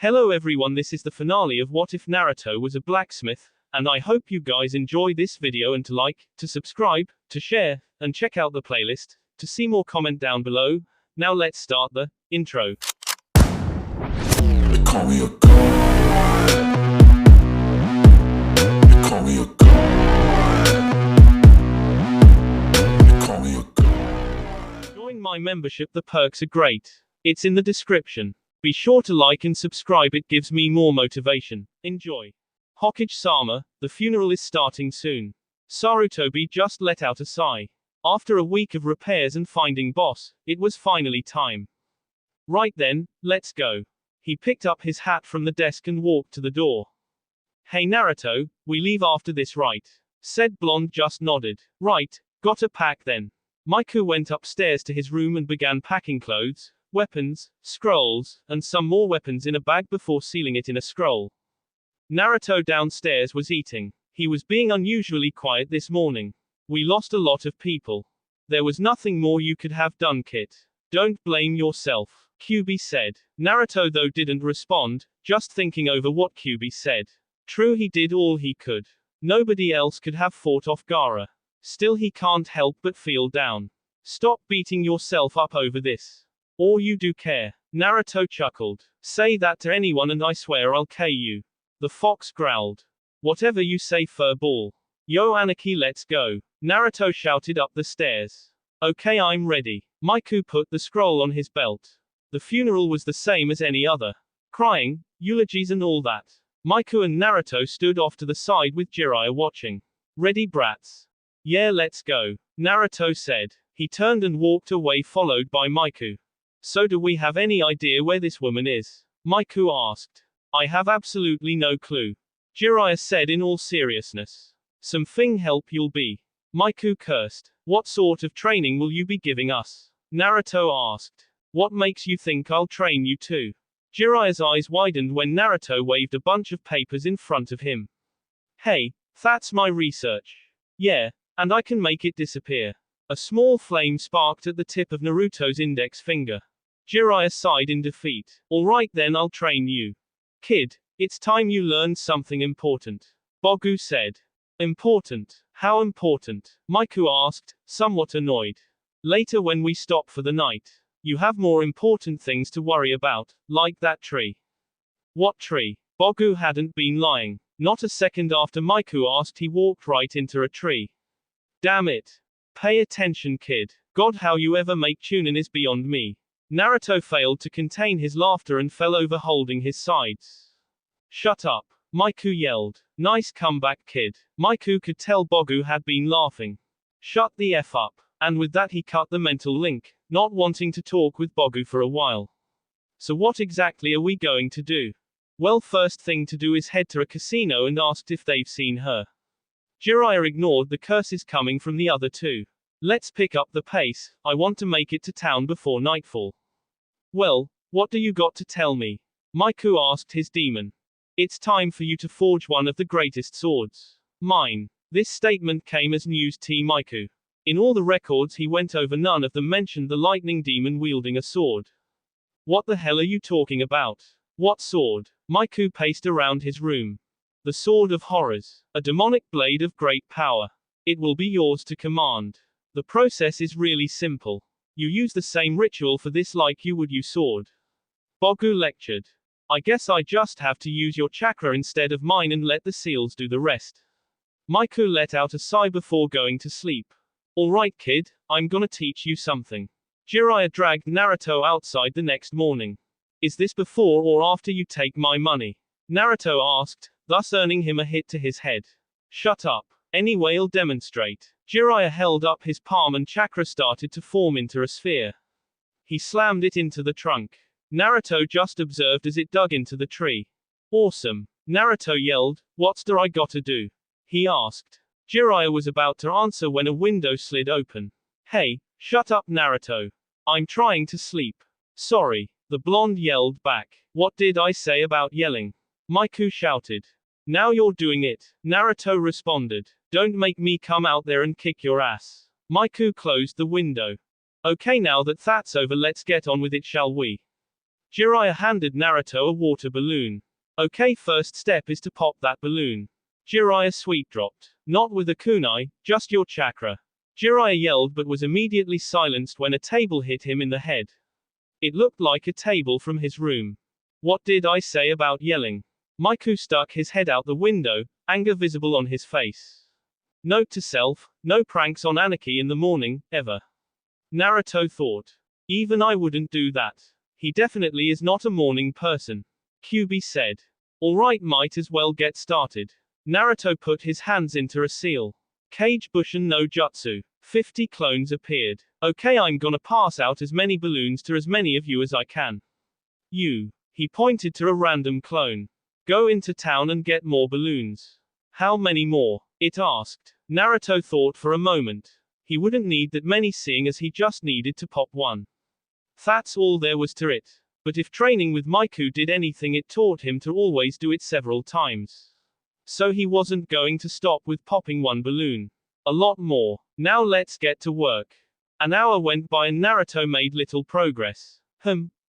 Hello everyone, this is the finale of What If Naruto Was a Blacksmith, and I hope you guys enjoy this video and to like, to subscribe, to share, and check out the playlist, to see more comment down below. Now let's start the intro. They call me a god. They call me a god. They call me a god. Join my membership, the perks are great. It's in the description. Be sure to like and subscribe, it gives me more motivation. Enjoy. Hokage-sama, the funeral is starting soon. Sarutobi just let out a sigh. After a week of repairs and finding boss, it was finally time. Right then, let's go. He picked up his hat from the desk and walked to the door. Hey Naruto, we leave after this, right? Said blonde just nodded. Right, gotta pack then. Miku went upstairs to his room and began packing clothes, weapons, scrolls, and some more weapons in a bag before sealing it in a scroll. Naruto downstairs was eating. He was being unusually quiet this morning. We lost a lot of people. There was nothing more you could have done, kid. Don't blame yourself, Kyuubi said. Naruto though didn't respond, just thinking over what Kyuubi said. True, he did all he could. Nobody else could have fought off Gaara. Still he can't help but feel down. Stop beating yourself up over this. Or you do care. Naruto chuckled. Say that to anyone and I swear I'll K you. The fox growled. Whatever you say, furball. Yo Anarchy, let's go. Naruto shouted up the stairs. Okay, I'm ready. Miku put the scroll on his belt. The funeral was the same as any other. Crying, eulogies and all that. Miku and Naruto stood off to the side with Jiraiya watching. Ready, brats? Yeah, let's go. Naruto said. He turned and walked away, followed by Miku. So do we have any idea where this woman is? Miku asked. I have absolutely no clue. Jiraiya said in all seriousness. Something help you'll be. Miku cursed. What sort of training will you be giving us? Naruto asked. What makes you think I'll train you too? Jiraiya's eyes widened when Naruto waved a bunch of papers in front of him. Hey, that's my research. Yeah, and I can make it disappear. A small flame sparked at the tip of Naruto's index finger. Jiraiya sighed in defeat. Alright then, I'll train you. Kid, it's time you learned something important. Bogu said. Important? How important? Miku asked, somewhat annoyed. Later when we stop for the night. You have more important things to worry about, like that tree. What tree? Bogu hadn't been lying. Not a second after Miku asked, he walked right into a tree. Damn it. Pay attention, kid. God, how you ever make tunin is beyond me. Naruto failed to contain his laughter and fell over holding his sides. Shut up. Miku yelled. Nice comeback, kid. Miku could tell Bogu had been laughing. Shut the F up. And with that he cut the mental link, not wanting to talk with Bogu for a while. So what exactly are we going to do? Well, first thing to do is head to a casino and asked if they've seen her. Jiraiya ignored the curses coming from the other two. Let's pick up the pace, I want to make it to town before nightfall. Well, what do you got to tell me? Miku asked his demon. It's time for you to forge one of the greatest swords. Mine. This statement came as news to Miku. In all the records he went over, none of them mentioned the lightning demon wielding a sword. What the hell are you talking about? What sword? Miku paced around his room. The sword of horrors. A demonic blade of great power. It will be yours to command. The process is really simple. You use the same ritual for this like you would your sword. Bogu lectured. I guess I just have to use your chakra instead of mine and let the seals do the rest. Miku let out a sigh before going to sleep. Alright kid, I'm gonna teach you something. Jiraiya dragged Naruto outside the next morning. Is this before or after you take my money? Naruto asked, thus earning him a hit to his head. Shut up. Anyway, I'll demonstrate. Jiraiya held up his palm and chakra started to form into a sphere. He slammed it into the trunk. Naruto just observed as it dug into the tree. Awesome. Naruto yelled, what's I gotta do? He asked. Jiraiya was about to answer when a window slid open. Hey, shut up Naruto. I'm trying to sleep. Sorry. The blonde yelled back. What did I say about yelling? Miku shouted. Now you're doing it. Naruto responded. Don't make me come out there and kick your ass. Miku closed the window. Okay, now that that's over, let's get on with it, shall we? Jiraiya handed Naruto a water balloon. Okay, first step is to pop that balloon. Jiraiya sweet dropped. Not with a kunai, just your chakra. Jiraiya yelled but was immediately silenced when a table hit him in the head. It looked like a table from his room. What did I say about yelling? Maiku stuck his head out the window, anger visible on his face. Note to self, no pranks on Anarchy in the morning, ever. Naruto thought. Even I wouldn't do that. He definitely is not a morning person. Kyuubi said. Alright, might as well get started. Naruto put his hands into a seal. Kage Bushin no Jutsu. 50 clones appeared. Okay, I'm gonna pass out as many balloons to as many of you as I can. You. He pointed to a random clone. Go into town and get more balloons. How many more? It asked. Naruto thought for a moment. He wouldn't need that many seeing as he just needed to pop one. That's all there was to it. But if training with Maiku did anything, it taught him to always do it several times. So he wasn't going to stop with popping one balloon. A lot more. Now let's get to work. An hour went by and Naruto made little progress.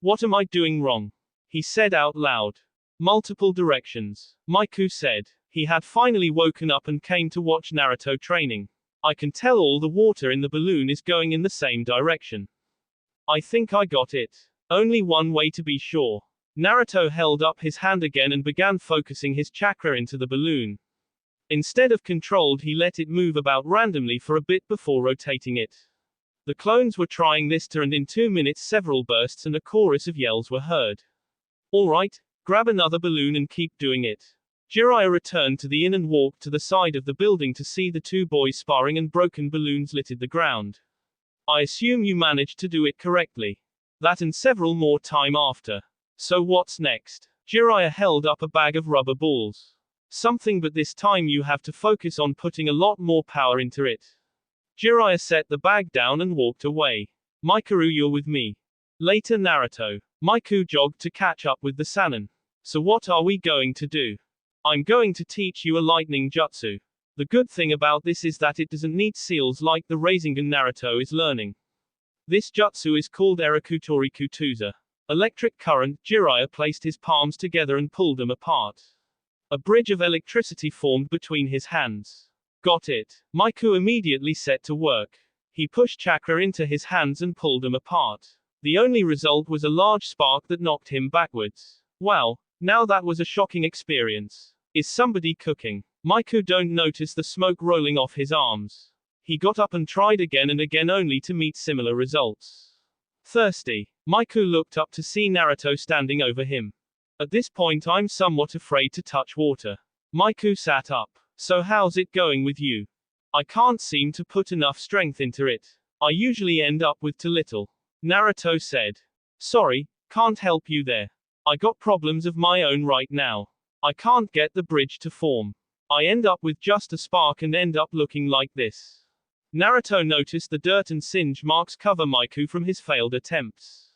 What am I doing wrong? He said out loud. Multiple directions. Maiku said. He had finally woken up and came to watch Naruto training. I can tell all the water in the balloon is going in the same direction. I think I got it. Only one way to be sure. Naruto held up his hand again and began focusing his chakra into the balloon. Instead of controlled, he let it move about randomly for a bit before rotating it. The clones were trying this too, and in 2 minutes several bursts and a chorus of yells were heard. Alright, grab another balloon and keep doing it. Jiraiya returned to the inn and walked to the side of the building to see the two boys sparring and broken balloons littered the ground. I assume you managed to do it correctly. That and several more time after. So what's next? Jiraiya held up a bag of rubber balls. Something, but this time you have to focus on putting a lot more power into it. Jiraiya set the bag down and walked away. Mikaru, you're with me. Later, Naruto. Maiku jogged to catch up with the Sannin. So what are we going to do? I'm going to teach you a lightning jutsu. The good thing about this is that it doesn't need seals like the Rasengan Naruto is learning. This jutsu is called Erakutori Kutuza. Electric current. Jiraiya placed his palms together and pulled them apart. A bridge of electricity formed between his hands. Got it. Maiku immediately set to work. He pushed chakra into his hands and pulled them apart. The only result was a large spark that knocked him backwards. Wow, now that was a shocking experience. Is somebody cooking? Maiku don't notice the smoke rolling off his arms. He got up and tried again and again only to meet similar results. Thirsty. Maiku looked up to see Naruto standing over him. At this point I'm somewhat afraid to touch water. Maiku sat up. So how's it going with you? I can't seem to put enough strength into it. I usually end up with too little. Naruto said. Sorry, can't help you there. I got problems of my own right now. I can't get the bridge to form. I end up with just a spark and end up looking like this. Naruto noticed the dirt and singe marks cover Maiku from his failed attempts.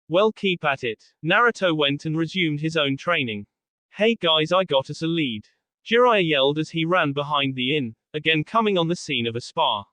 Well, keep at it. Naruto went and resumed his own training. Hey guys, I got us a lead. Jiraiya yelled as he ran behind the inn, again coming on the scene of a spar.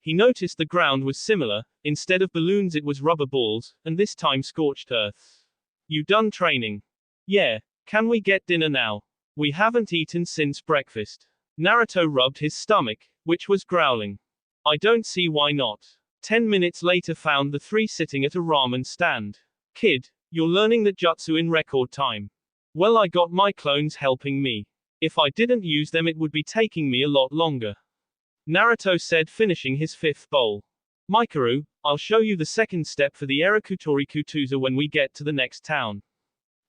He noticed the ground was similar. Instead of balloons it was rubber balls, and this time scorched earth. You done training? Yeah. Can we get dinner now? We haven't eaten since breakfast. Naruto rubbed his stomach, which was growling. I don't see why not. 10 minutes later found the three sitting at a ramen stand. Kid, you're learning the jutsu in record time. Well, I got my clones helping me. If I didn't use them it would be taking me a lot longer. Naruto said, finishing his fifth bowl. Mikaru, I'll show you the second step for the Erakutori Kutuza when we get to the next town.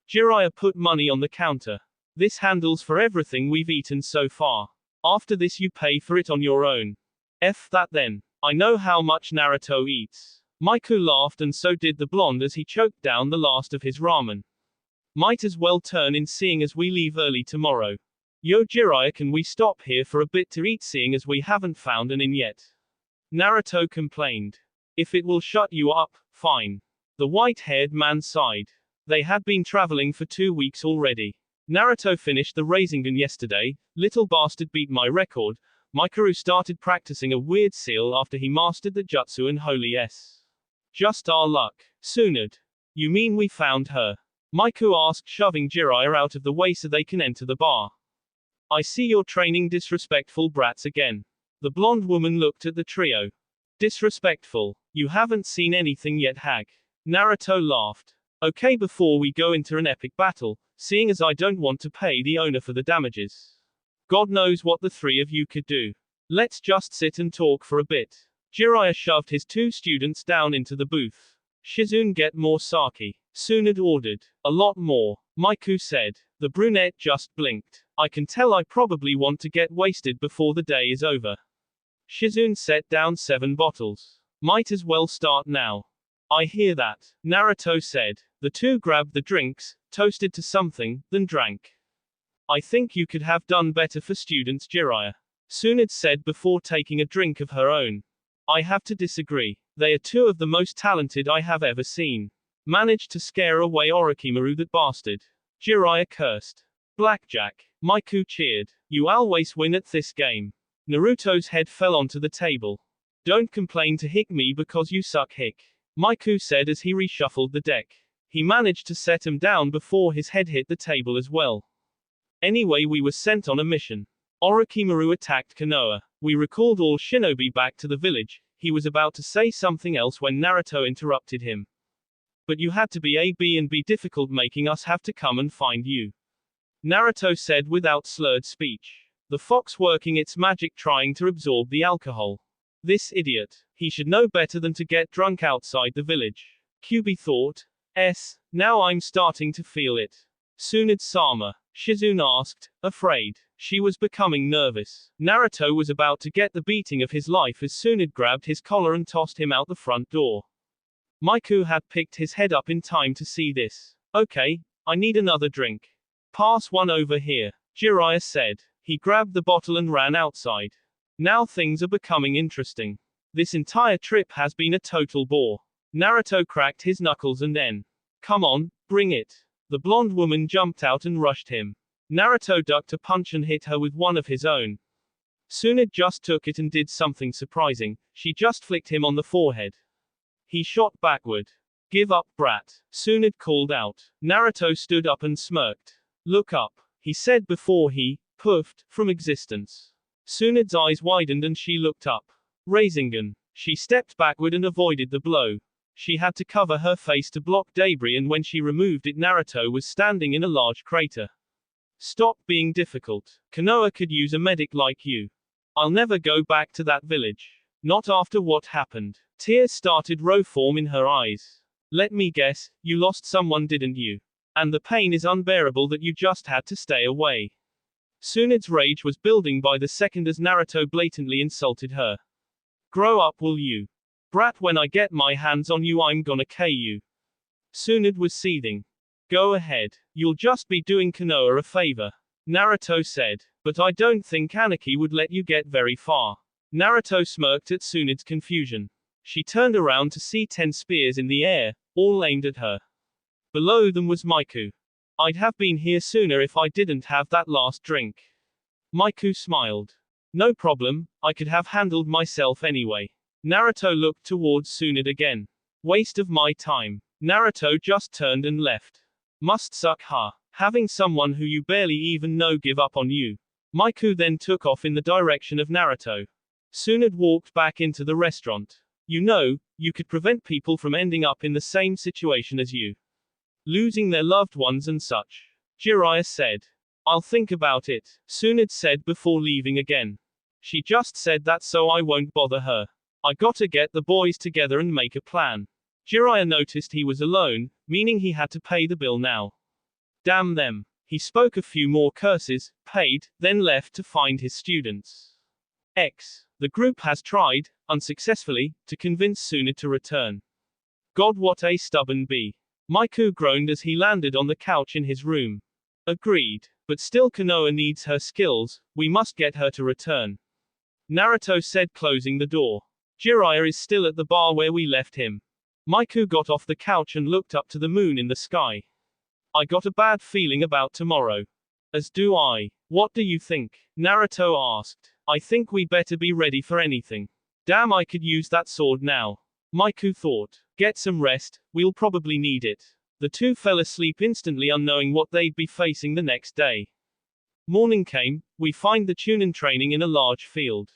Jiraiya put money on the counter. This handles for everything we've eaten so far. After this you pay for it on your own. F that then. I know how much Naruto eats. Maiku laughed and so did the blonde as he choked down the last of his ramen. Might as well turn in seeing as we leave early tomorrow. Yo Jiraiya, can we stop here for a bit to eat seeing as we haven't found an inn yet? Naruto complained. If it will shut you up, fine. The white-haired man sighed. They had been traveling for 2 weeks already. Naruto finished the Rasengan yesterday. Little bastard beat my record. Mikaru started practicing a weird seal after he mastered the jutsu and holy s. Just our luck. Soonad. You mean we found her? Miku asked, shoving Jiraiya out of the way so they can enter the bar. I see you're training disrespectful brats again. The blonde woman looked at the trio. Disrespectful? You haven't seen anything yet, hag. Naruto laughed. Okay, before we go into an epic battle, seeing as I don't want to pay the owner for the damages. God knows what the three of you could do. Let's just sit and talk for a bit. Jiraiya shoved his two students down into the booth. Shizune, get more sake. Tsunade ordered. A lot more. Miku said. The brunette just blinked. I can tell I probably want to get wasted before the day is over. Shizune set down 7 bottles. Might as well start now. I hear that, Naruto said. The two grabbed the drinks, toasted to something, then drank. I think you could have done better for students, Jiraiya. Tsunade said before taking a drink of her own. I have to disagree. They are two of the most talented I have ever seen. Managed to scare away Orochimaru, that bastard. Jiraiya cursed. Blackjack. Miku cheered. You always win at this game. Naruto's head fell onto the table. Don't complain to Hick me because you suck, Hick. Miku said as he reshuffled the deck. He managed to set him down before his head hit the table as well. Anyway, we were sent on a mission. Orochimaru attacked Konoha. We recalled all shinobi back to the village. He was about to say something else when Naruto interrupted him. But you had to be A, B and B difficult, making us have to come and find you. Naruto said without slurred speech. The fox working its magic trying to absorb the alcohol. This idiot. He should know better than to get drunk outside the village. Kyubi thought. Now I'm starting to feel it. Tsunade-sama. Shizune asked, afraid. She was becoming nervous. Naruto was about to get the beating of his life as Tsunade grabbed his collar and tossed him out the front door. Miku had picked his head up in time to see this. Okay, I need another drink. Pass one over here, Jiraiya said. He grabbed the bottle and ran outside. Now things are becoming interesting. This entire trip has been a total bore. Naruto cracked his knuckles and then. Come on, bring it. The blonde woman jumped out and rushed him. Naruto ducked a punch and hit her with one of his own. Tsunade just took it and did something surprising. She just flicked him on the forehead. He shot backward. Give up, brat. Tsunade called out. Naruto stood up and smirked. Look up, he said before he puffed from existence. Tsunade's eyes widened and she looked up. Rasengan. She stepped backward and avoided the blow. She had to cover her face to block debris, and when she removed it, Naruto was standing in a large crater. Stop being difficult. Konoha could use a medic like you. I'll never go back to that village. Not after what happened. Tears started to form in her eyes. Let me guess, you lost someone, didn't you? And the pain is unbearable that you just had to stay away. Tsunade's rage was building by the second as Naruto blatantly insulted her. Grow up, will you? Brat, when I get my hands on you I'm gonna K you. Tsunade was seething. Go ahead. You'll just be doing Konoha a favor. Naruto said. But I don't think Anarchy would let you get very far. Naruto smirked at Tsunade's confusion. She turned around to see 10 spears in the air, all aimed at her. Below them was Miku. I'd have been here sooner if I didn't have that last drink. Miku smiled. No problem, I could have handled myself anyway. Naruto looked towards Tsunade again. Waste of my time. Naruto just turned and left. Must suck, huh? Having someone who you barely even know give up on you. Miku then took off in the direction of Naruto. Tsunade walked back into the restaurant. You know, you could prevent people from ending up in the same situation as you. Losing their loved ones and such. Jiraiya said. I'll think about it, Tsunade said before leaving again. She just said that so I won't bother her. I gotta get the boys together and make a plan. Jiraiya noticed he was alone, meaning he had to pay the bill now. Damn them. He spoke a few more curses, paid, then left to find his students. The group has tried, unsuccessfully, to convince Tsunade to return. God, what a stubborn bee. Miku groaned as he landed on the couch in his room. Agreed. But still Konoha needs her skills, we must get her to return. Naruto said, closing the door. Jiraiya is still at the bar where we left him. Miku got off the couch and looked up to the moon in the sky. I got a bad feeling about tomorrow. As do I. What do you think? Naruto asked. I think we better be ready for anything. Damn, I could use that sword now. Miku thought. Get some rest, we'll probably need it. The two fell asleep instantly, unknowing what they'd be facing the next day. Morning came, we find the Chunin training in a large field.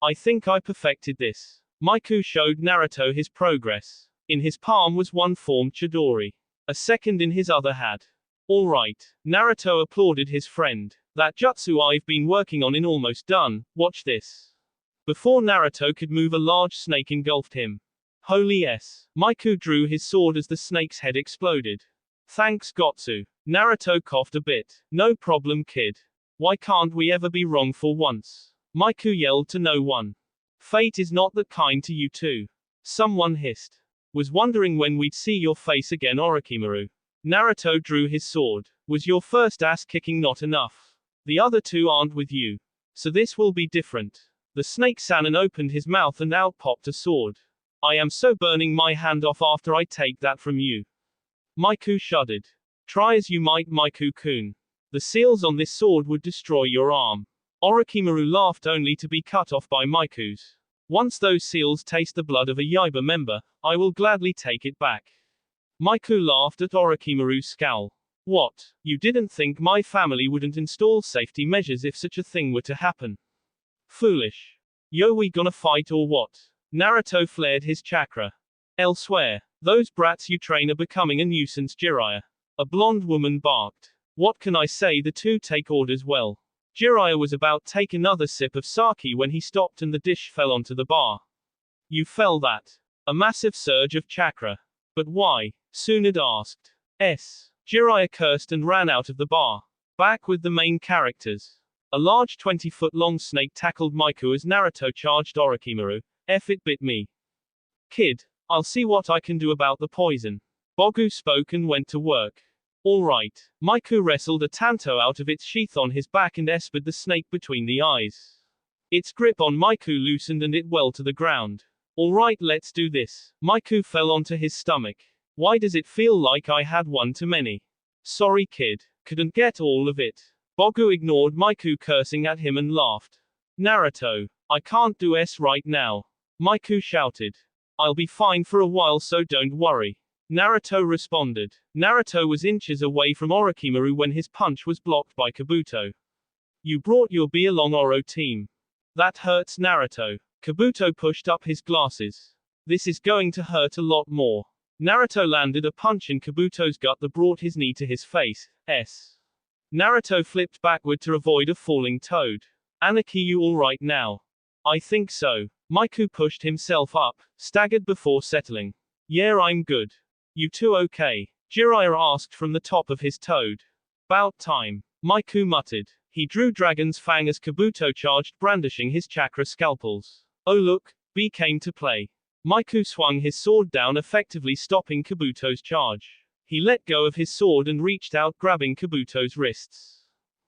I think I perfected this. Maiku showed Naruto his progress. In his palm was one formed Chidori. A second in his other had. All right. Naruto applauded his friend. That jutsu I've been working on in almost done, watch this. Before Naruto could move, a large snake engulfed him. Holy s. Maiku drew his sword as the snake's head exploded. Thanks Gotsu. Naruto coughed a bit. No problem kid. Why can't we ever be wrong for once? Maiku yelled to no one. Fate is not that kind to you too. Someone hissed. Was wondering when we'd see your face again Orochimaru. Naruto drew his sword. Was your first ass kicking not enough? The other two aren't with you. So this will be different. The snake Sanin opened his mouth and out popped a sword. I am so burning my hand off after I take that from you. Maiku shuddered. Try as you might Maiku-kun. The seals on this sword would destroy your arm. Orochimaru laughed only to be cut off by Maiku's. Once those seals taste the blood of a Yaiba member, I will gladly take it back. Maiku laughed at Orochimaru's scowl. What? You didn't think my family wouldn't install safety measures if such a thing were to happen? Foolish. Yo, we gonna fight or what? Naruto flared his chakra. Elsewhere. Those brats you train are becoming a nuisance Jiraiya. A blonde woman barked. What can I say, the two take orders well. Jiraiya was about to take another sip of sake when he stopped and the dish fell onto the bar. You fell that. A massive surge of chakra. But why? Tsunade asked. Jiraiya cursed and ran out of the bar. Back with the main characters. A large 20-foot-long snake tackled Maiku as Naruto charged Orochimaru. It bit me. Kid, I'll see what I can do about the poison. Bogu spoke and went to work. All right. Maiku wrestled a tanto out of its sheath on his back and esped the snake between the eyes. Its grip on Maiku loosened and it well to the ground. All right, let's do this. Maiku fell onto his stomach. Why does it feel like I had one too many? Sorry kid. Couldn't get all of it. Bogu ignored Maiku cursing at him and laughed. Naruto. I can't do S right now. Maiku shouted. I'll be fine for a while, so don't worry. Naruto responded. Naruto was inches away from Orochimaru when his punch was blocked by Kabuto. You brought your B along Oro team. That hurts Naruto. Kabuto pushed up his glasses. This is going to hurt a lot more. Naruto landed a punch in Kabuto's gut that brought his knee to his face. Naruto flipped backward to avoid a falling toad. Anarchy, you alright now? I think so. Maiku pushed himself up, staggered before settling. Yeah, I'm good. You two okay? Jiraiya asked from the top of his toad. About time. Maiku muttered. He drew Dragon's Fang as Kabuto charged, brandishing his chakra scalpels. Oh look, B came to play. Maiku swung his sword down, effectively stopping Kabuto's charge. He let go of his sword and reached out, grabbing Kabuto's wrists.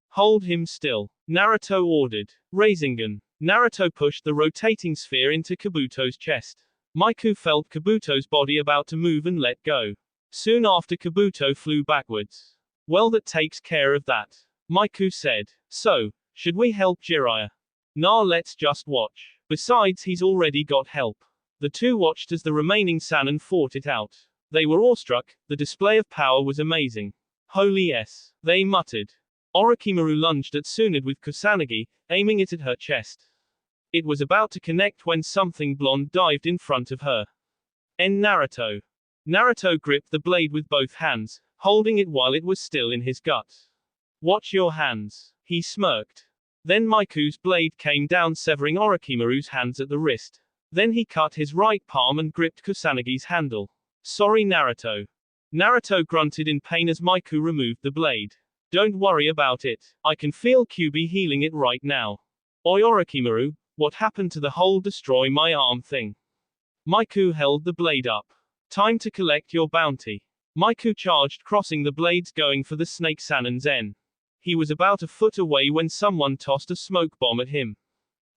Hold him still. Naruto ordered. Rasengan. Naruto pushed the rotating sphere into Kabuto's chest. Maiku felt Kabuto's body about to move and let go. Soon after, Kabuto flew backwards. Well, that takes care of that. Maiku said. So, should we help Jiraiya? Nah, let's just watch. Besides, he's already got help. The two watched as the remaining Sannin fought it out. They were awestruck. The display of power was amazing. Holy s. They muttered. Orochimaru lunged at Tsunade with Kusanagi, aiming it at her chest. It was about to connect when something blonde dived in front of her. Naruto. Naruto gripped the blade with both hands, holding it while it was still in his gut. Watch your hands. He smirked. Then Maiku's blade came down, severing Orochimaru's hands at the wrist. Then he cut his right palm and gripped Kusanagi's handle. Sorry Naruto. Naruto grunted in pain as Maiku removed the blade. Don't worry about it. I can feel QB healing it right now. Oi Orochimaru, what happened to the whole destroy my arm thing? Maiku held the blade up. Time to collect your bounty. Maiku charged, crossing the blades, going for the snake Sannin Zen. He was about a foot away when someone tossed a smoke bomb at him.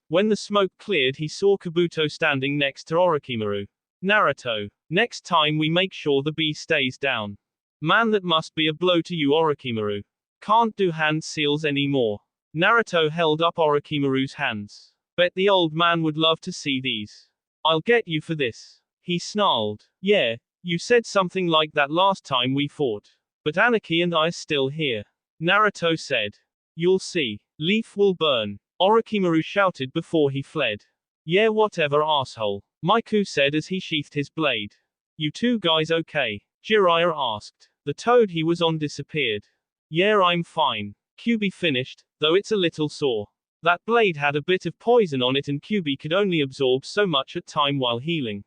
When the smoke cleared, he saw Kabuto standing next to Orochimaru. Naruto. Next time we make sure the bee stays down. Man, that must be a blow to you Orochimaru. Can't do hand seals anymore. Naruto held up Orochimaru's hands. Bet the old man would love to see these. I'll get you for this. He snarled. Yeah, you said something like that last time we fought. But Anarchy and I are still here. Naruto said. You'll see. Leaf will burn. Orochimaru shouted before he fled. Yeah, whatever, asshole. Miku said as he sheathed his blade. You two guys okay? Jiraiya asked. The toad he was on disappeared. Yeah, I'm fine. Kyuubi finished, though it's a little sore. That blade had a bit of poison on it and Kyuubi could only absorb so much at time while healing.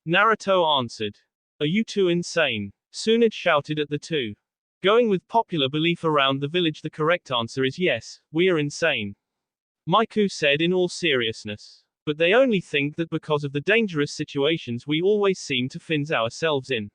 Naruto answered. Are you two insane? Tsunade shouted at the two. Going with popular belief around the village, the correct answer is yes, we are insane. Miku said in all seriousness. But they only think that because of the dangerous situations we always seem to find ourselves in.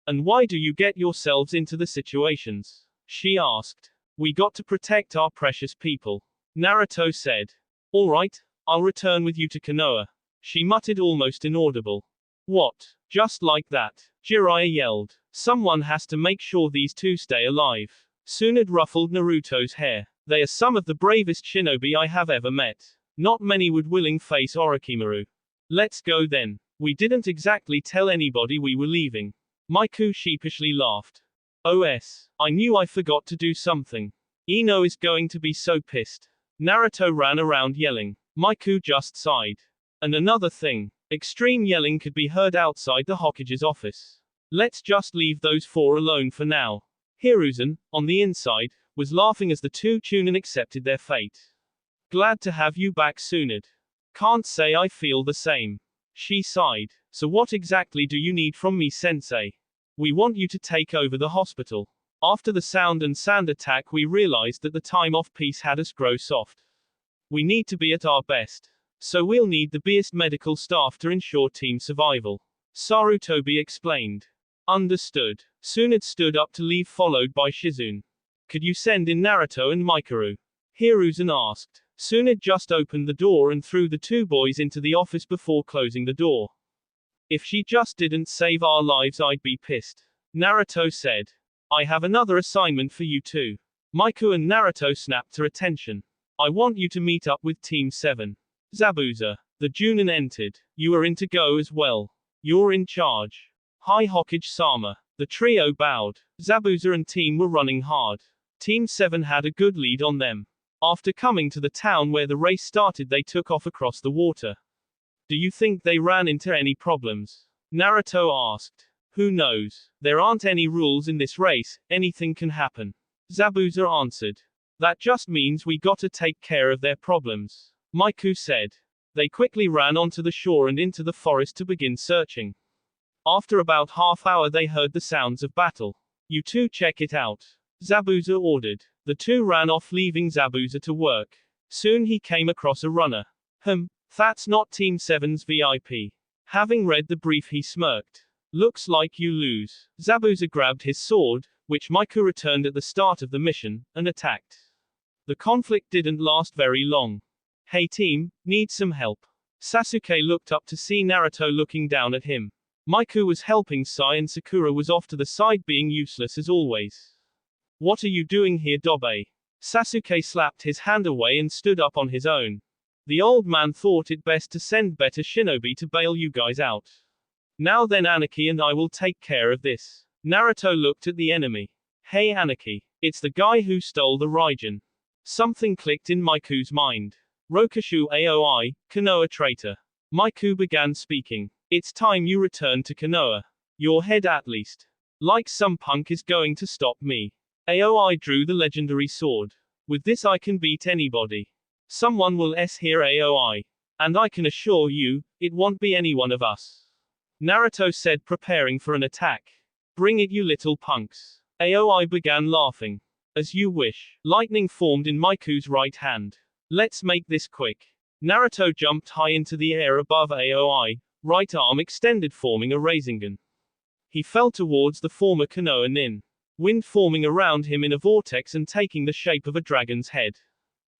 And why do you get yourselves into the situations? She asked. We got to protect our precious people. Naruto said. Alright, I'll return with you to Konoha. She muttered almost inaudible. What? Just like that? Jiraiya yelled. Someone has to make sure these two stay alive. Tsunade ruffled Naruto's hair. They are some of the bravest shinobi I have ever met. Not many would willing face Orochimaru. Let's go then. We didn't exactly tell anybody we were leaving. Miku sheepishly laughed. OS. I knew I forgot to do something. Ino is going to be so pissed. Naruto ran around yelling. Miku just sighed. And another thing. Extreme yelling could be heard outside the Hokage's office. Let's just leave those four alone for now. Hiruzen, on the inside, was laughing as the two Chunin accepted their fate. Glad to have you back, Tsunade. Can't say I feel the same. She sighed. So what exactly do you need from me, sensei? We want you to take over the hospital. After the sound and sand attack we realized that the time off piece had us grow soft. We need to be at our best. So we'll need the best medical staff to ensure team survival. Sarutobi explained. Understood. Tsunade stood up to leave followed by Shizune. Could you send in Naruto and Mikaru? Hiruzen asked. Tsunade just opened the door and threw the two boys into the office before closing the door. If she just didn't save our lives I'd be pissed. Naruto said. I have another assignment for you too. Miku and Naruto snapped to attention. I want you to meet up with Team 7. Zabuza. The Junin entered. You are in to go as well. You're in charge. Hi Hokage-sama. The trio bowed. Zabuza and team were running hard. Team 7 had a good lead on them. After coming to the town where the race started they took off across the water. Do you think they ran into any problems? Naruto asked. Who knows? There aren't any rules in this race, anything can happen. Zabuza answered. That just means we gotta take care of their problems. Miku said. They quickly ran onto the shore and into the forest to begin searching. After about half hour they heard the sounds of battle. You two check it out. Zabuza ordered. The two ran off leaving Zabuza to work. Soon he came across a runner. That's not Team 7's VIP. Having read the brief he smirked. Looks like you lose. Zabuza grabbed his sword, which Miku returned at the start of the mission, and attacked. The conflict didn't last very long. Hey team, need some help. Sasuke looked up to see Naruto looking down at him. Miku was helping Sai and Sakura was off to the side being useless as always. What are you doing here, Dobe? Sasuke slapped his hand away and stood up on his own. The old man thought it best to send better shinobi to bail you guys out. Now then Anarchy and I will take care of this. Naruto looked at the enemy. Hey Anarchy. It's the guy who stole the Raijin. Something clicked in Miku's mind. Rokushu Aoi, Konoha traitor. Miku began speaking. It's time you return to Konoha. Your head at least. Like some punk is going to stop me. Aoi drew the legendary sword. With this I can beat anybody. Someone will hear Aoi. And I can assure you, it won't be any one of us. Naruto said preparing for an attack. Bring it you little punks. Aoi began laughing. As you wish. Lightning formed in Miku's right hand. Let's make this quick. Naruto jumped high into the air above Aoi, right arm extended forming a Rasengan. He fell towards the former Konoha Nin. Wind forming around him in a vortex and taking the shape of a dragon's head.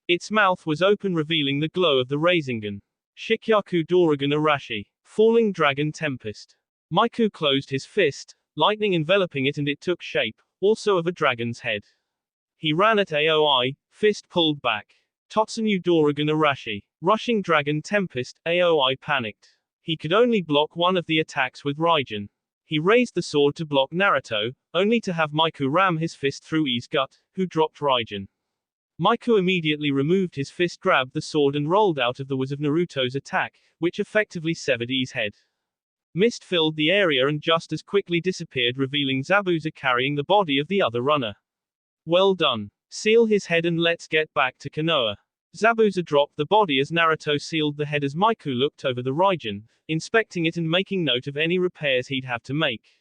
Its mouth was open revealing the glow of the Rasengan. Shikyaku Doragon Arashi. Falling Dragon Tempest. Miku closed his fist, lightning enveloping it and it took shape, also of a dragon's head. He ran at Aoi, fist pulled back. Totsunyu Doragon Arashi. Rushing Dragon Tempest, Aoi panicked. He could only block one of the attacks with Raijin. He raised the sword to block Naruto, only to have Miku ram his fist through I's gut, who dropped Raijin. Miku immediately removed his fist, grabbed the sword and rolled out of the was of Naruto's attack, which effectively severed I's head. Mist filled the area and just as quickly disappeared, revealing Zabuza carrying the body of the other runner. Well done. Seal his head and let's get back to Konoha. Zabuza dropped the body as Naruto sealed the head as Miku looked over the Raijin, inspecting it and making note of any repairs he'd have to make.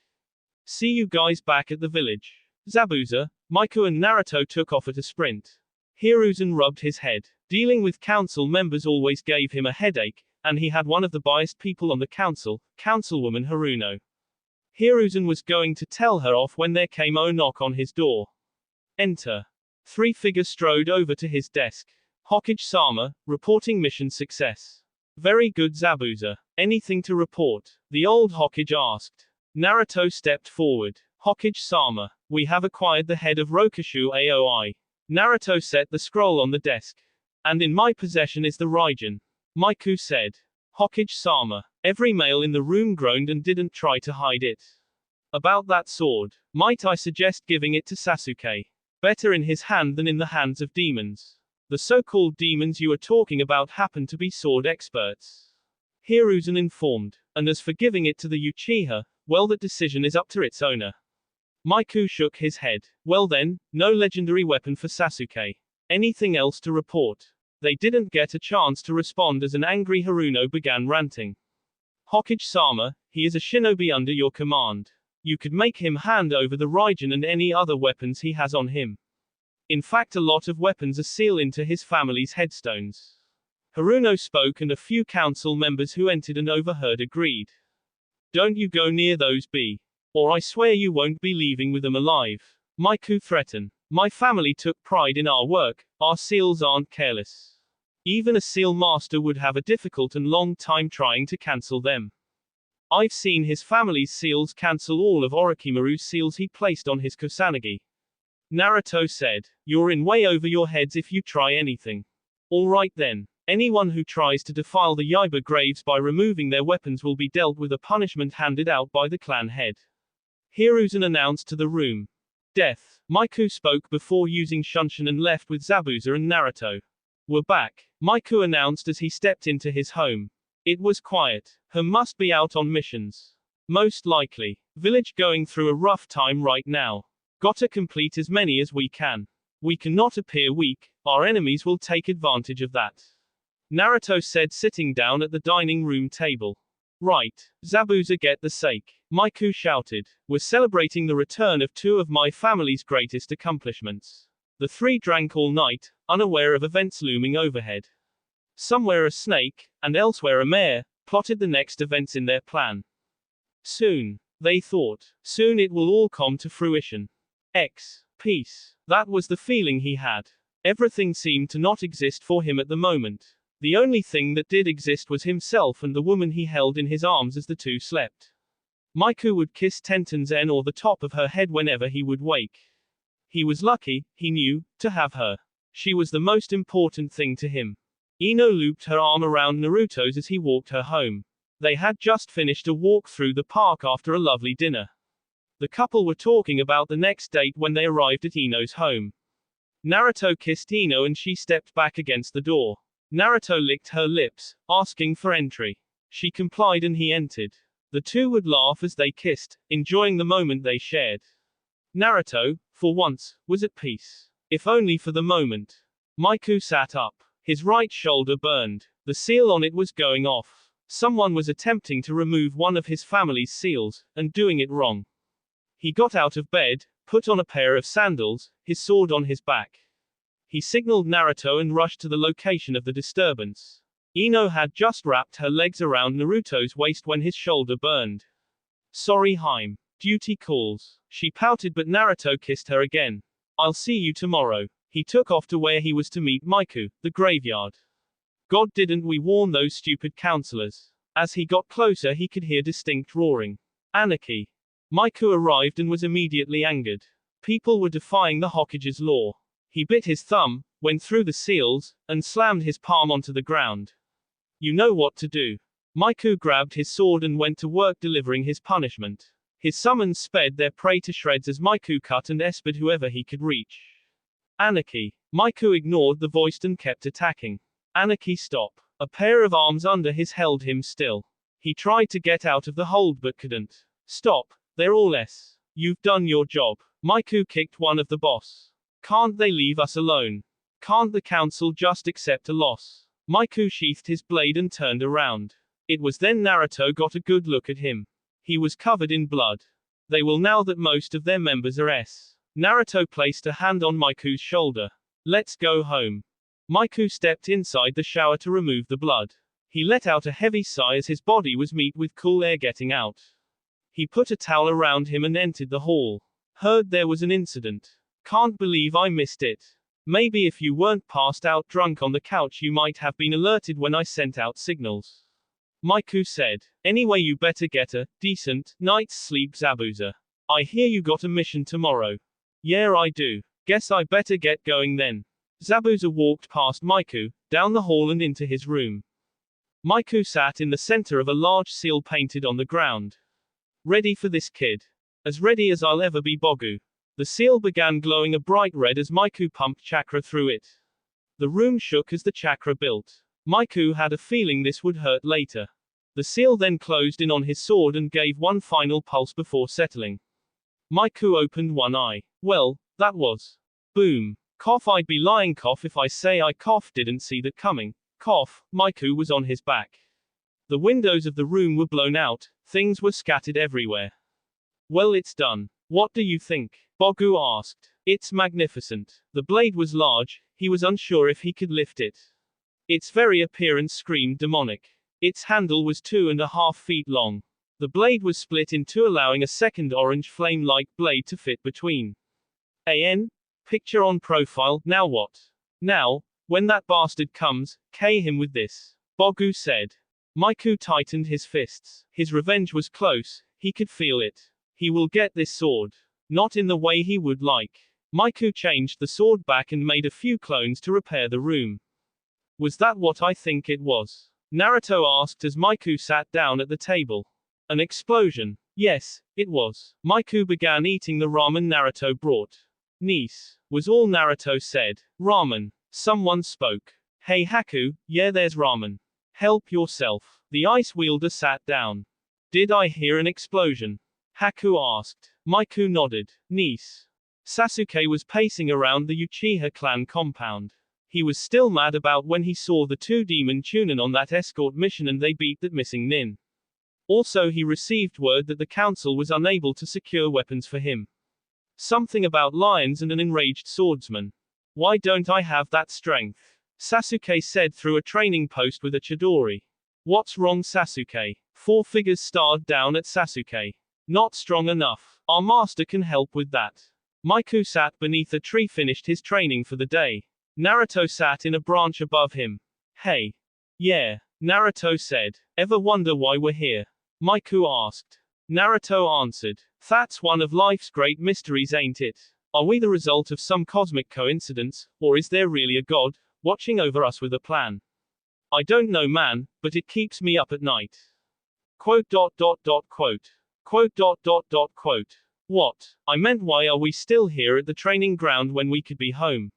See you guys back at the village. Zabuza, Miku and Naruto took off at a sprint. Hiruzen rubbed his head. Dealing with council members always gave him a headache, and he had one of the biased people on the council, Councilwoman Haruno. Hiruzen was going to tell her off when there came a knock on his door. Enter. Three figures strode over to his desk. Hokage-sama, reporting mission success. Very good, Zabuza. Anything to report? The old Hokage asked. Naruto stepped forward. Hokage-sama, we have acquired the head of Rokushu Aoi. Naruto set the scroll on the desk. And in my possession is the Raijin. Miku said. Hokage-sama. Every male in the room groaned and didn't try to hide it. About that sword, might I suggest giving it to Sasuke? Better in his hand than in the hands of demons. The so-called demons you are talking about happen to be sword experts. Hiruzen informed. And as for giving it to the Uchiha, well, that decision is up to its owner. Miku shook his head. Well then, no legendary weapon for Sasuke. Anything else to report? They didn't get a chance to respond as an angry Haruno began ranting. Hokage-sama, he is a shinobi under your command. You could make him hand over the Raijin and any other weapons he has on him. In fact, a lot of weapons are sealed into his family's headstones. Haruno spoke and a few council members who entered and overheard agreed. Don't you go near those or I swear you won't be leaving with them alive. Miku threatened. My family took pride in our work, our seals aren't careless. Even a seal master would have a difficult and long time trying to cancel them. I've seen his family's seals cancel all of Orochimaru's seals he placed on his Kusanagi. Naruto said. You're in way over your heads if you try anything. Alright then. Anyone who tries to defile the Yaiba graves by removing their weapons will be dealt with a punishment handed out by the clan head. Hiruzen announced to the room. Death. Miku spoke before using Shunshin and left with Zabuza and Naruto. We're back. Miku announced as he stepped into his home. It was quiet. Her must be out on missions. Most likely. Village going through a rough time right now. Gotta complete as many as we can. We cannot appear weak, our enemies will take advantage of that. Naruto said, sitting down at the dining room table. Right. Zabuza, get the sake. Miku shouted. We're celebrating the return of two of my family's greatest accomplishments. The three drank all night, unaware of events looming overhead. Somewhere a snake, and elsewhere a mare, plotted the next events in their plan. Soon, they thought, soon it will all come to fruition. Peace. That was the feeling he had. Everything seemed to not exist for him at the moment. The only thing that did exist was himself and the woman he held in his arms as the two slept. Miku would kiss Tentenzen or the top of her head whenever he would wake. He was lucky, he knew, to have her. She was the most important thing to him. Ino looped her arm around Naruto's as he walked her home. They had just finished a walk through the park after a lovely dinner. The couple were talking about the next date when they arrived at Ino's home. Naruto kissed Ino and she stepped back against the door. Naruto licked her lips, asking for entry. She complied and he entered. The two would laugh as they kissed, enjoying the moment they shared. Naruto, for once, was at peace. If only for the moment. Miku sat up. His right shoulder burned. The seal on it was going off. Someone was attempting to remove one of his family's seals, and doing it wrong. He got out of bed, put on a pair of sandals, his sword on his back. He signaled Naruto and rushed to the location of the disturbance. Ino had just wrapped her legs around Naruto's waist when his shoulder burned. Sorry, Haim. Duty calls. She pouted but Naruto kissed her again. I'll see you tomorrow. He took off to where he was to meet Miku, the graveyard. God, didn't we warn those stupid counselors? As he got closer he could hear distinct roaring. Anarchy. Miku arrived and was immediately angered. People were defying the Hokage's law. He bit his thumb, went through the seals, and slammed his palm onto the ground. You know what to do. Maiku grabbed his sword and went to work delivering his punishment. His summons sped their prey to shreds as Maiku cut and espered whoever he could reach. Anarchy. Maiku ignored the voice and kept attacking. Anarchy, stop. A pair of arms under his held him still. He tried to get out of the hold but couldn't. Stop. They're all S. You've done your job. Maiku kicked one of the boss. Can't they leave us alone? Can't the council just accept a loss? Maiku sheathed his blade and turned around. It was then Naruto got a good look at him. He was covered in blood. They will now that most of their members are S. Naruto placed a hand on Maiku's shoulder. Let's go home. Maiku stepped inside the shower to remove the blood. He let out a heavy sigh as his body was met with cool air getting out. He put a towel around him and entered the hall. Heard there was an incident. Can't believe I missed it. Maybe if you weren't passed out drunk on the couch you might have been alerted when I sent out signals. Maiku said. Anyway, you better get a decent night's sleep, Zabuza. I hear you got a mission tomorrow. Yeah, I do. Guess I better get going then. Zabuza walked past Maiku, down the hall and into his room. Maiku sat in the center of a large seal painted on the ground. Ready for this, kid? As ready as I'll ever be, Bogu. The seal began glowing a bright red as Maiku pumped chakra through it. The room shook as the chakra built. Maiku had a feeling this would hurt later. The seal then closed in on his sword and gave one final pulse before settling. Maiku opened one eye. Well, that was. Boom. Cough, I'd be lying cough if I say I cough didn't see that coming. Cough, Maiku was on his back. The windows of the room were blown out, things were scattered everywhere. Well, it's done. What do you think? Bogu asked. It's magnificent. The blade was large, he was unsure if he could lift it. Its very appearance screamed demonic. Its handle was 2.5 feet long. The blade was split in two, allowing a second orange flame-like blade to fit between. AN? Picture on profile, now what? Now, when that bastard comes, K him with this. Bogu said. Maiku tightened his fists. His revenge was close, he could feel it. He will get this sword. Not in the way he would like. Maiku changed the sword back and made a few clones to repair the room. Was that what I think it was? Naruto asked as Maiku sat down at the table. An explosion. Yes, it was. Maiku began eating the ramen Naruto brought. Niece. Was all Naruto said. Ramen. Someone spoke. Hey Haku, yeah, there's ramen. Help yourself. The ice wielder sat down. Did I hear an explosion? Haku asked. Maiku nodded. Niece. Sasuke was pacing around the Uchiha clan compound. He was still mad about when he saw the two demon Chunin on that escort mission and they beat that missing nin. Also, he received word that the council was unable to secure weapons for him. Something about lions and an enraged swordsman. Why don't I have that strength? Sasuke said through a training post with a Chidori. What's wrong, Sasuke? Four figures stared down at Sasuke. Not strong enough. Our master can help with that. Maiku sat beneath a tree, finished his training for the day. Naruto sat in a branch above him. Hey. Yeah. Naruto said. Ever wonder why we're here? Maiku asked. Naruto answered. That's one of life's great mysteries, ain't it? Are we the result of some cosmic coincidence, or is there really a god, watching over us with a plan? I don't know, man, but it keeps me up at night. Quote. What? I meant, why are we still here at the training ground when we could be home?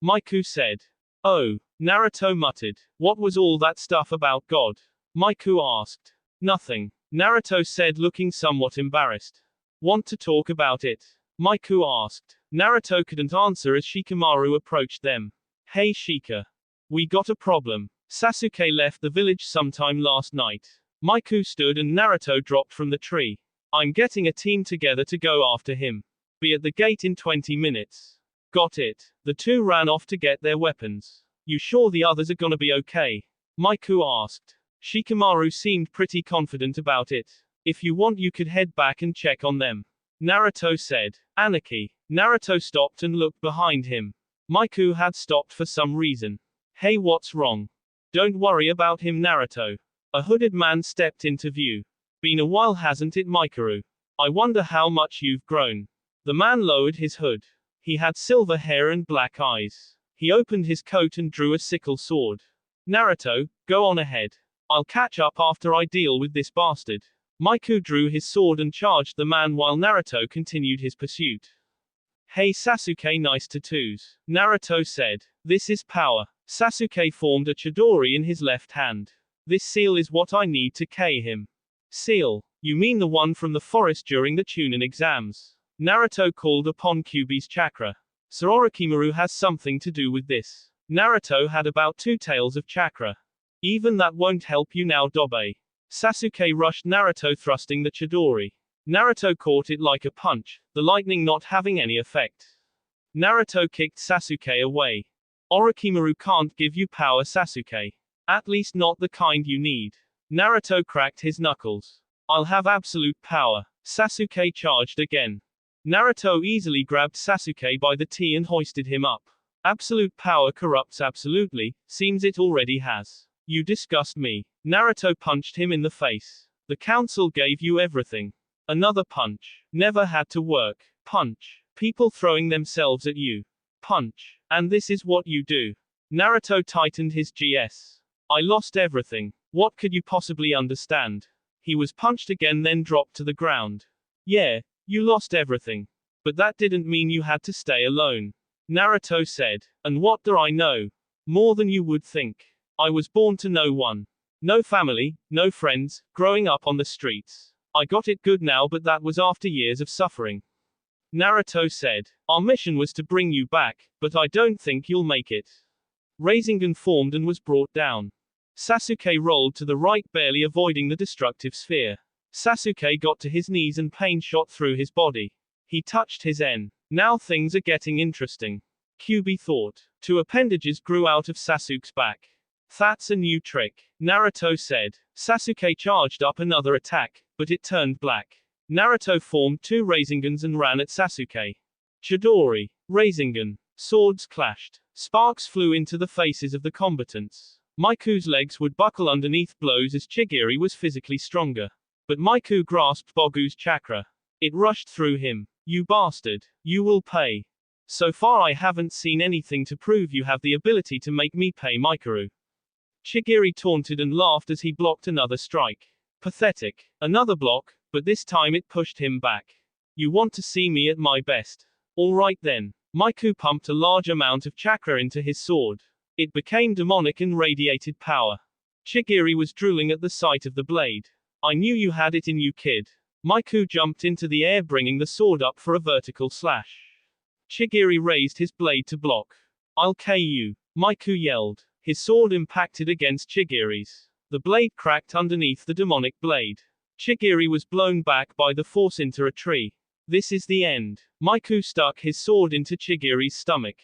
Maiku said. Oh. Naruto muttered. What was all that stuff about God? Maiku asked. Nothing. Naruto said, looking somewhat embarrassed. Want to talk about it? Maiku asked. Naruto couldn't answer as Shikamaru approached them. Hey Shika. We got a problem. Sasuke left the village sometime last night. Maiku stood and Naruto dropped from the tree. I'm getting a team together to go after him. Be at the gate in 20 minutes. Got it. The two ran off to get their weapons. You sure the others are gonna be okay? Maiku asked. Shikamaru seemed pretty confident about it. If you want, you could head back and check on them. Naruto said. Anarchy. Naruto stopped and looked behind him. Maiku had stopped for some reason. Hey, what's wrong? Don't worry about him, Naruto. A hooded man stepped into view. Been a while, hasn't it, Mikaru? I wonder how much you've grown. The man lowered his hood. He had silver hair and black eyes. He opened his coat and drew a sickle sword. Naruto, go on ahead. I'll catch up after I deal with this bastard. Miku drew his sword and charged the man while Naruto continued his pursuit. Hey Sasuke, nice tattoos. Naruto said. This is power. Sasuke formed a chidori in his left hand. This seal is what I need to K him. Seal? You mean the one from the forest during the Chunin exams? Naruto called upon Kyuubi's chakra. So Orochimaru has something to do with this. Naruto had about 2 tails of chakra. Even that won't help you now, Dobe. Sasuke rushed Naruto, thrusting the chidori. Naruto caught it like a punch, the lightning not having any effect. Naruto kicked Sasuke away. Orochimaru can't give you power, Sasuke. At least not the kind you need. Naruto cracked his knuckles. I'll have absolute power. Sasuke charged again. Naruto easily grabbed Sasuke by the T and hoisted him up. Absolute power corrupts absolutely, seems it already has. You disgust me. Naruto punched him in the face. The council gave you everything. Another punch. Never had to work. Punch. People throwing themselves at you. Punch. And this is what you do. Naruto tightened his GS. I lost everything. What could you possibly understand? He was punched again, then dropped to the ground. Yeah, you lost everything. But that didn't mean you had to stay alone. Naruto said. And what do I know? More than you would think. I was born to no one. No family, no friends, growing up on the streets. I got it good now, but that was after years of suffering. Naruto said. Our mission was to bring you back, but I don't think you'll make it. Rasengan formed and was brought down. Sasuke rolled to the right, barely avoiding the destructive sphere. Sasuke got to his knees and pain shot through his body. He touched his N. Now things are getting interesting. Kyuubi thought. 2 appendages grew out of Sasuke's back. That's a new trick, Naruto said. Sasuke charged up another attack, but it turned black. Naruto formed 2 Rasengans and ran at Sasuke. Chidori. Rasengan. Swords clashed. Sparks flew into the faces of the combatants. Miku's legs would buckle underneath blows as Chigiri was physically stronger. But Miku grasped Bogu's chakra. It rushed through him. You bastard. You will pay. So far I haven't seen anything to prove you have the ability to make me pay, Mikuru. Chigiri taunted and laughed as he blocked another strike. Pathetic. Another block, but this time it pushed him back. You want to see me at my best? Alright then. Miku pumped a large amount of chakra into his sword. It became demonic and radiated power. Chigiri was drooling at the sight of the blade. I knew you had it in you, kid. Miku jumped into the air, bringing the sword up for a vertical slash. Chigiri raised his blade to block. I'll K you. Miku yelled. His sword impacted against Chigiri's. The blade cracked underneath the demonic blade. Chigiri was blown back by the force into a tree. This is the end. Miku stuck his sword into Chigiri's stomach.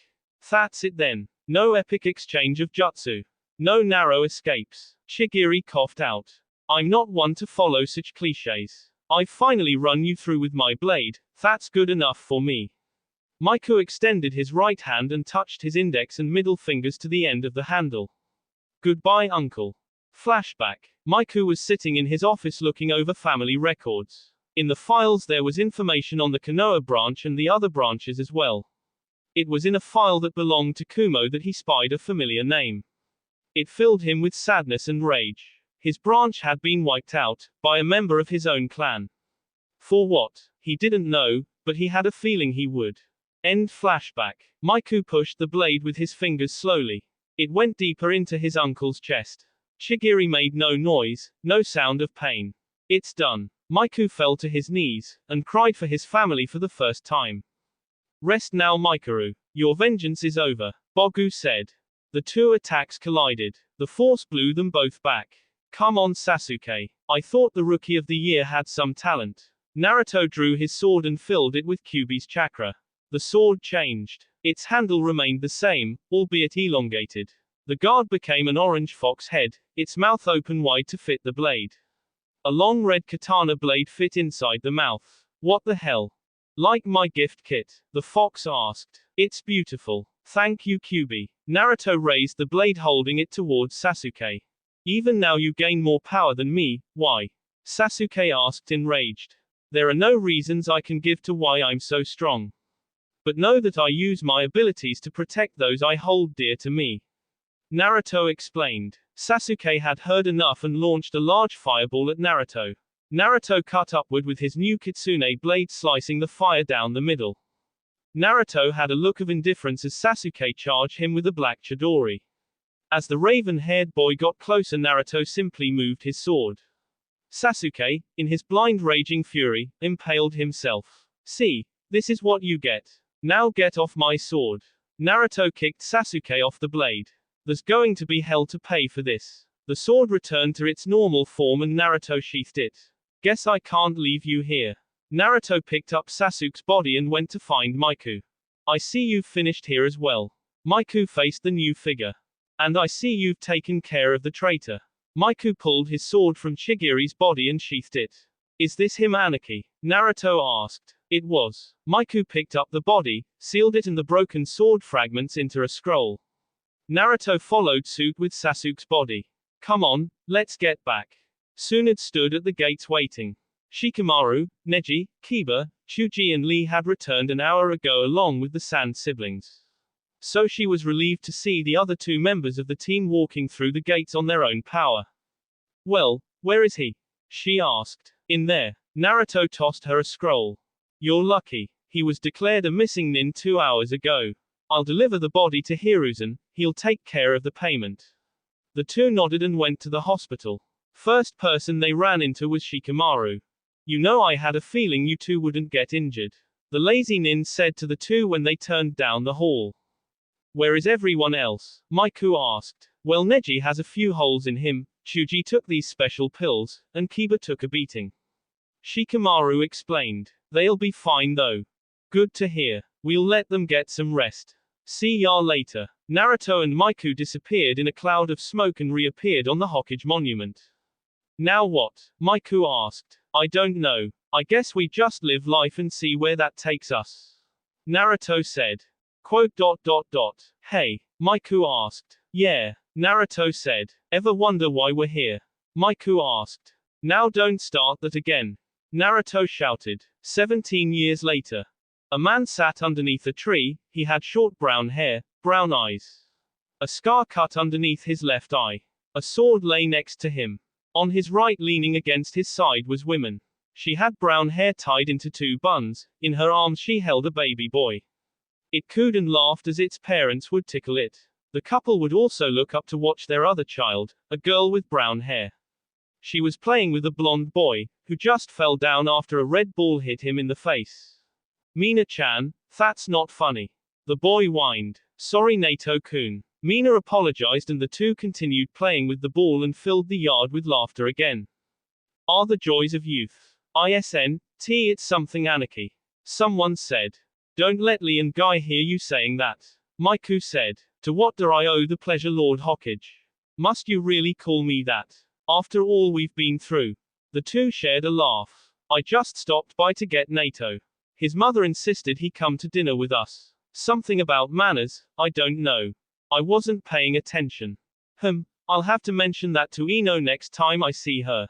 That's it then. No epic exchange of jutsu. No narrow escapes. Chigiri coughed out. I'm not one to follow such cliches. I've finally run you through with my blade. That's good enough for me. Miku extended his right hand and touched his index and middle fingers to the end of the handle. Goodbye, uncle. Flashback. Miku was sitting in his office looking over family records. In the files there was information on the Konoha branch and the other branches as well. It was in a file that belonged to Kumo that he spied a familiar name. It filled him with sadness and rage. His branch had been wiped out, by a member of his own clan. For what? He didn't know, but he had a feeling he would. End flashback. Miku pushed the blade with his fingers slowly. It went deeper into his uncle's chest. Chigiri made no noise, no sound of pain. It's done. Miku fell to his knees, and cried for his family for the first time. Rest now, Mikuru. Your vengeance is over, Bogu said. The 2 attacks collided. The force blew them both back. Come on, Sasuke. I thought the Rookie of the Year had some talent. Naruto drew his sword and filled it with Kyuubi's chakra. The sword changed. Its handle remained the same, albeit elongated. The guard became an orange fox head, its mouth open wide to fit the blade. A long red katana blade fit inside the mouth. What the hell? Like my gift kit? The fox asked. It's beautiful. Thank you, Kyuubi. Naruto raised the blade, holding it towards Sasuke. Even now you gain more power than me, why? Sasuke asked, enraged. There are no reasons I can give to why I'm so strong. But know that I use my abilities to protect those I hold dear to me. Naruto explained. Sasuke had heard enough and launched a large fireball at Naruto. Naruto cut upward with his new kitsune blade, slicing the fire down the middle. Naruto had a look of indifference as Sasuke charged him with a black chidori. As the raven-haired boy got closer, Naruto simply moved his sword. Sasuke, in his blind raging fury, impaled himself. "See, this is what you get. Now get off my sword." Naruto kicked Sasuke off the blade. "There's going to be hell to pay for this." The sword returned to its normal form and Naruto sheathed it. "Guess I can't leave you here." Naruto picked up Sasuke's body and went to find Miku. "I see you've finished here as well." Miku faced the new figure. "And I see you've taken care of the traitor." Miku pulled his sword from Chigiri's body and sheathed it. "Is this him, Anarchy?" Naruto asked. It was. Miku picked up the body, sealed it and the broken sword fragments into a scroll. Naruto followed suit with Sasuke's body. "Come on, let's get back." Tsunade stood at the gates waiting. Shikamaru, Neji, Kiba, Chuji and Lee had returned an hour ago along with the Sand siblings. So she was relieved to see the other two members of the team walking through the gates on their own power. "Well, where is he?" she asked. "In there." Naruto tossed her a scroll. "You're lucky. He was declared a missing nin 2 hours ago. I'll deliver the body to Hiruzen, he'll take care of the payment." The two nodded and went to the hospital. First person they ran into was Shikamaru. "You know, I had a feeling you two wouldn't get injured," the lazy nin said to the two when they turned down the hall. "Where is everyone else?" Miku asked. "Well, Neji has a few holes in him, Chuji took these special pills, and Kiba took a beating." Shikamaru explained. "They'll be fine though." "Good to hear. We'll let them get some rest. See ya later." Naruto and Miku disappeared in a cloud of smoke and reappeared on the Hokage monument. "Now what?" Miku asked. "I don't know. I guess we just live life and see where that takes us," Naruto said. "Hey," Miku asked. "Yeah," Naruto said. "Ever wonder why we're here?" Miku asked. "Now don't start that again," Naruto shouted. 17 years later. A man sat underneath a tree, he had short brown hair, brown eyes. A scar cut underneath his left eye. A sword lay next to him. On his right, leaning against his side, was woman. She had brown hair tied into 2 buns, in her arms she held a baby boy. It cooed and laughed as its parents would tickle it. The couple would also look up to watch their other child, a girl with brown hair. She was playing with a blonde boy, who just fell down after a red ball hit him in the face. "Mina-chan, that's not funny." The boy whined. "Sorry, Nato-kun." Mina apologized and the two continued playing with the ball and filled the yard with laughter again. Are the joys of youth. It's something, Anarchy. Someone said. "Don't let Lee and Guy hear you saying that," Miku said. "To what do I owe the pleasure, Lord Hokage? Must you really call me that? After all we've been through." The two shared a laugh. "I just stopped by to get Nato. His mother insisted he come to dinner with us. Something about manners, I don't know. I wasn't paying attention." I'll have to mention that to Ino next time I see her,"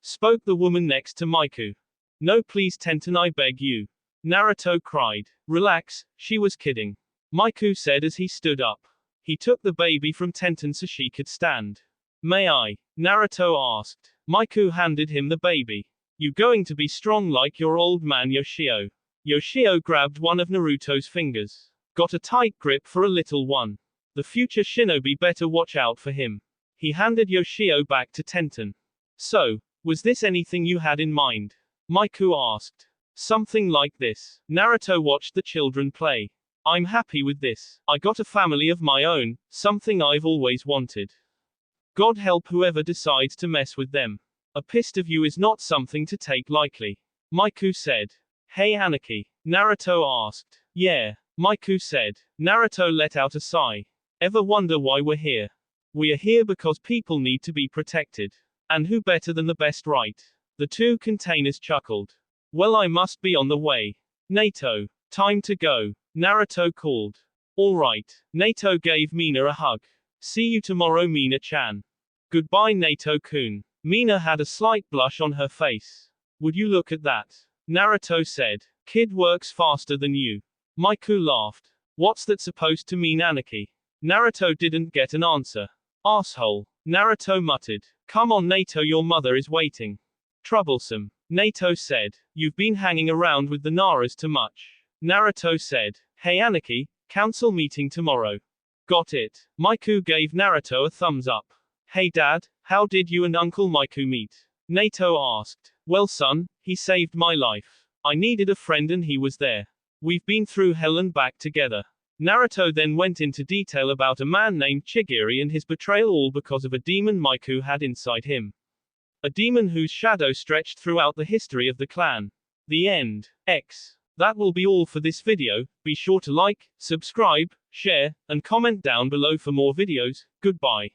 spoke the woman next to Miku. "No please Tenten, I beg you," Naruto cried. "Relax, she was kidding," Miku said as he stood up. He took the baby from Tenten so she could stand. "May I?" Naruto asked. Miku handed him the baby. "You going to be strong like your old man Yoshio?" Yoshio grabbed one of Naruto's fingers. "Got a tight grip for a little one. The future shinobi better watch out for him." He handed Yoshio back to Tenten. "So, was this anything you had in mind?" Miku asked. "Something like this." Naruto watched the children play. "I'm happy with this. I got a family of my own, something I've always wanted. God help whoever decides to mess with them. A pissed of you is not something to take lightly," Miku said. "Hey Anarchy?" Naruto asked. "Yeah," Miku said. Naruto let out a sigh. "Ever wonder why we're here? We are here because people need to be protected. And who better than the best, right?" The two containers chuckled. "Well, I must be on the way. Nato, time to go," Naruto called. "All right." Nato gave Mina a hug. "See you tomorrow, Mina-chan." "Goodbye, Nato-kun." Mina had a slight blush on her face. "Would you look at that?" Naruto said. "Kid works faster than you." Miku laughed. "What's that supposed to mean, Anarchy?" Naruto didn't get an answer. "Asshole." Naruto muttered. Come on Nato, your mother is waiting. Troublesome. Nato said. You've been hanging around with the Naras too much. Naruto said. Hey Anarchy, council meeting tomorrow. Got it. Miku gave Naruto a thumbs up. Hey dad, how did you and Uncle Miku meet? Nato asked. Well son, he saved my life. I needed a friend and he was there. We've been through hell and back together. Naruto then went into detail about a man named Chigiri and his betrayal, all because of a demon Miku had inside him. A demon whose shadow stretched throughout the history of the clan. The end. That will be all for this video. Be sure to like, subscribe, share, and comment down below for more videos. Goodbye.